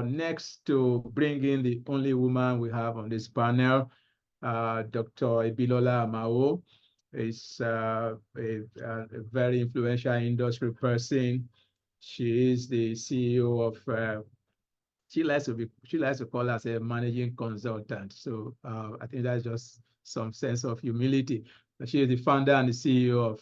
Next, to bring in the only woman we have on this panel, Dr. Ibilola Amao is a very influential industry person. She is the CEO of, she likes to call us a managing consultant. So I think that's just some sense of humility. She is the founder and the CEO of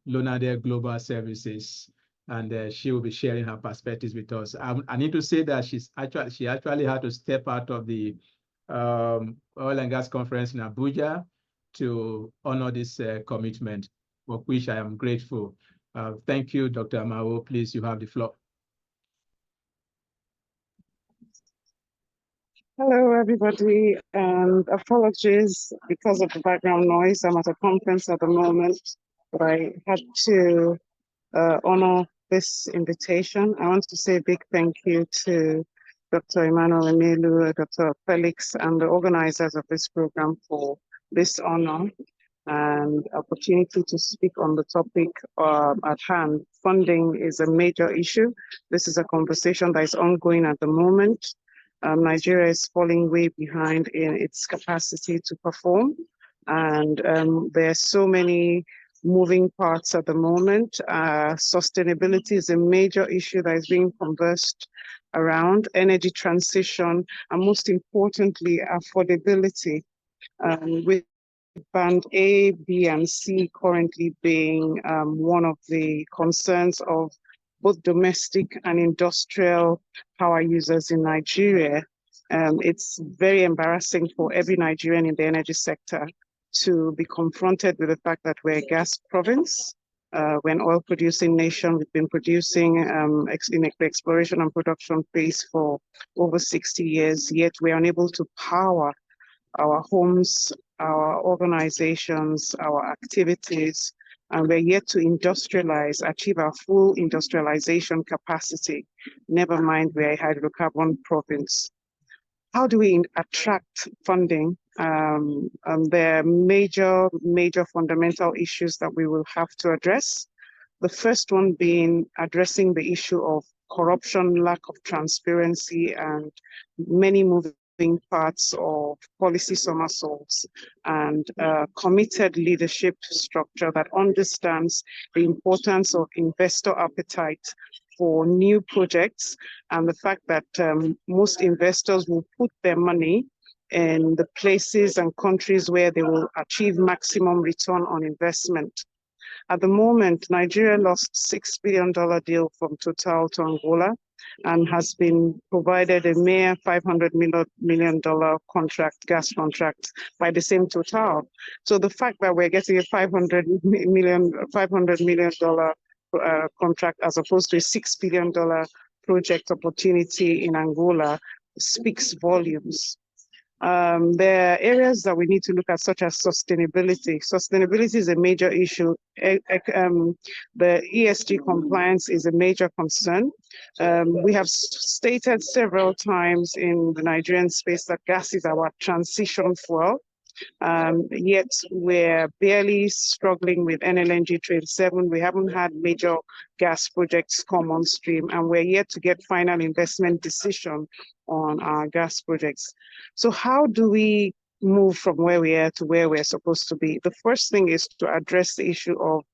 Lonade Global Services, and she will be sharing her perspectives with us. I need to say that she actually had to step out of the oil and gas conference in Abuja to honor this commitment, for which I am grateful. Thank you, Dr. Amao. Please, you have the floor. Hello, everybody, and apologies because of the background noise. I'm at a conference at the moment, but I had to honor this invitation. I want to say a big thank you to Dr. Emmanuel Emelu, Dr. Felix, and the organizers of this program for this honor and opportunity to speak on the topic at hand. Funding is a major issue. This is a conversation that is ongoing at the moment. Nigeria is falling way behind in its capacity to perform, and there are so many moving parts at the moment. Sustainability is a major issue that is being conversed around, energy transition, and most importantly, affordability, with band A, B, and C currently being one of the concerns of both domestic and industrial power users in Nigeria. It's very embarrassing for every Nigerian in the energy sector to be confronted with the fact that we're a gas province. We're an oil producing nation. We've been producing in the exploration and production phase for over 60 years, yet we're unable to power our homes, our organizations, our activities, and we're yet to industrialize, achieve our full industrialization capacity. Never mind, we're a hydrocarbon province. How do we attract funding? There are major fundamental issues that we will have to address. The first one being addressing the issue of corruption, lack of transparency, and many moving parts of policy somersaults, and committed leadership structure that understands the importance of investor appetite for new projects, and the fact that most investors will put their money in the places and countries where they will achieve maximum return on investment. At the moment, Nigeria lost $6 billion deal from Total to Angola, and has been provided a mere $500 million contract, gas contract, by the same Total. So the fact that we're getting a $500 million contract as opposed to a $6 billion project opportunity in Angola speaks volumes. There are areas that we need to look at, such as sustainability. Sustainability is a major issue. The ESG compliance is a major concern. We have stated several times in the Nigerian space that gas is our transition fuel. Yet we're barely struggling with NLNG Train 7. We haven't had major gas projects come on stream, and we're yet to get final investment decision on our gas projects. So how do we move from where we are to where we're supposed to be? The first thing is to address the issue of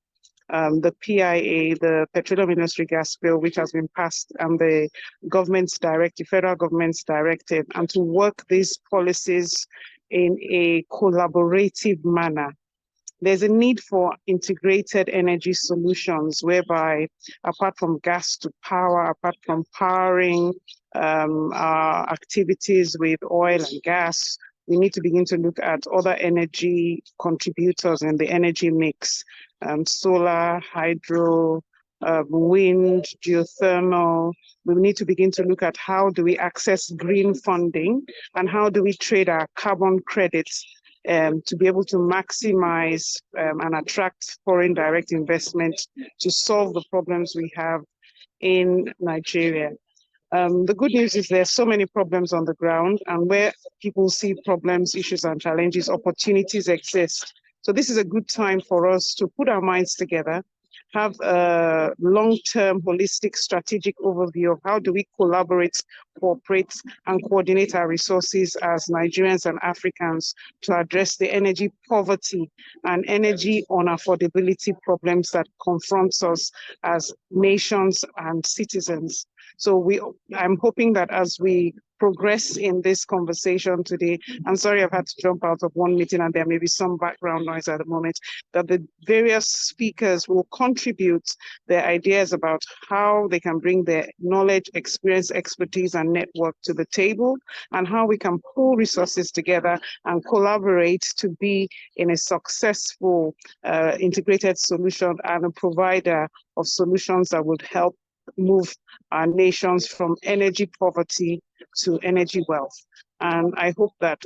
the PIA, the Petroleum Industry Gas Bill, which has been passed, and the government's directive, federal government's directive, and to work these policies in a collaborative manner. There's a need for integrated energy solutions whereby, apart from gas to power, apart from powering our activities with oil and gas, we need to begin to look at other energy contributors in the energy mix, solar, hydro, wind, geothermal. We need to begin to look at how do we access green funding, and how do we trade our carbon credits to be able to maximize and attract foreign direct investment to solve the problems we have in Nigeria. The good news is there's so many problems on the ground, and where people see problems, issues, and challenges, opportunities exist. So this is a good time for us to put our minds together have a long-term holistic strategic overview of how do we collaborate, cooperate, and coordinate our resources as Nigerians and Africans to address the energy poverty and energy unaffordability problems that confronts us as nations and citizens. So I'm hoping that as we progress in this conversation today, I'm sorry I've had to jump out of one meeting and there may be some background noise at the moment, that the various speakers will contribute their ideas about how they can bring their knowledge, experience, expertise, and network to the table, and how we can pull resources together and collaborate to be in a successful integrated solution and a provider of solutions that would help move our nations from energy poverty to energy wealth. And I hope that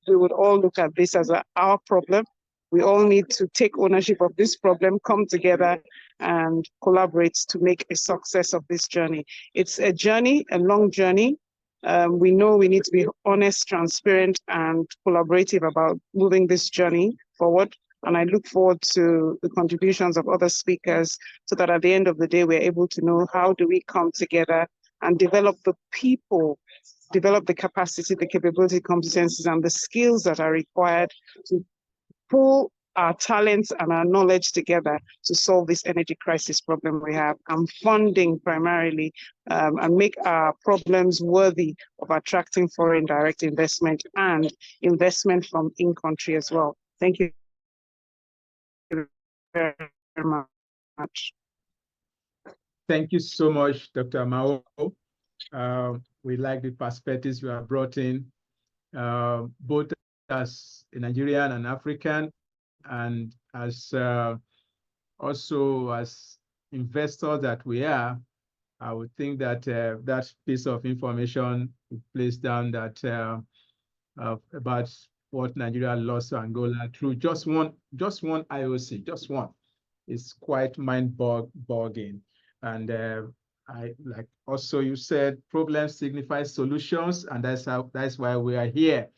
we would all look at this as our problem. We all need to take ownership of this problem, come together and collaborate to make a success of this journey. It's a journey, a long journey. We know we need to be honest, transparent, and collaborative about moving this journey forward. And I look forward to the contributions of other speakers so that at the end of the day, we're able to know how do we come together and develop the people, develop the capacity, the capability, competencies, and the skills that are required to pull our talents and our knowledge together to solve this energy crisis problem we have, and funding primarily, and make our problems worthy of attracting foreign direct investment and investment from in-country as well. Thank you very much. Thank you so much, Dr. Amao. We like the perspectives you have brought in, both as a Nigerian and African, and as also as investors that we are. I would think that that piece of information you placed down that about what Nigeria lost to Angola through just one IOC, just one, is quite mind-boggling. And I like also you said problems signify solutions, and that's why we are here